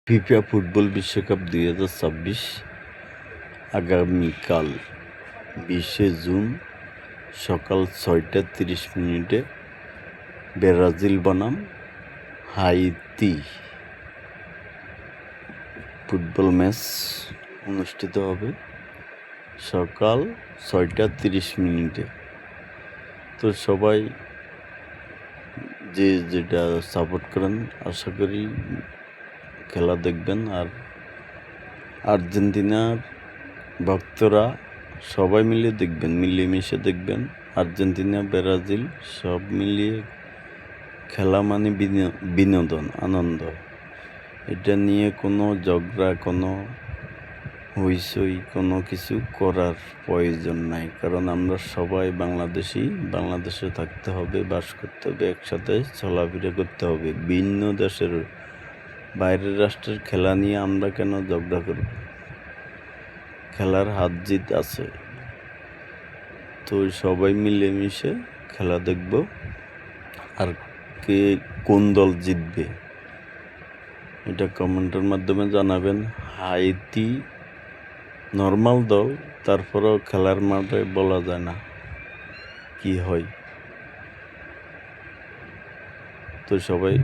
FIFA football বিশ্বকাপ ২০২৬ আগামীকাল ২০শে June সকাল ৬টা ৩০ ব্রাজিল বনাম হাইতি ফুটবল ম্যাচ অনুষ্ঠিত হবে সকাল ৬টা ৩০। তো সবাই যে যেটা সাপোর্ট করেন আশা করি খেলা দেখবেন। আর আর্জেন্টিনার ভক্তরা সবাই মিলে দেখবেন, মিলেমিশে দেখবেন। আর্জেন্টিনা ব্রাজিল সব মিলিয়ে খেলা মানে বিনোদন, আনন্দ। এটা নিয়ে কোনো ঝগড়া, কোনো হইচই, কোনো কিছু করার প্রয়োজন নাই। কারণ আমরা সবাই বাংলাদেশে থাকতে হবে, বাস করতে হবে, একসাথে চলাফেরা করতে হবে। ভিন্ন দেশের, বাইরের রাষ্ট্রের খেলা নিয়ে আমরা কেন ঝগড়া করব? খেলার হার জিত আছে, তো সবাই মিলেমিশে খেলা দেখব। আর কে কোন দল জিতবে এটা কমেন্টের মাধ্যমে জানাবেন। হাইতি নর্মাল দল, তারপরেও খেলার মাঠে বলা যায় না কি হয়। তো সবাই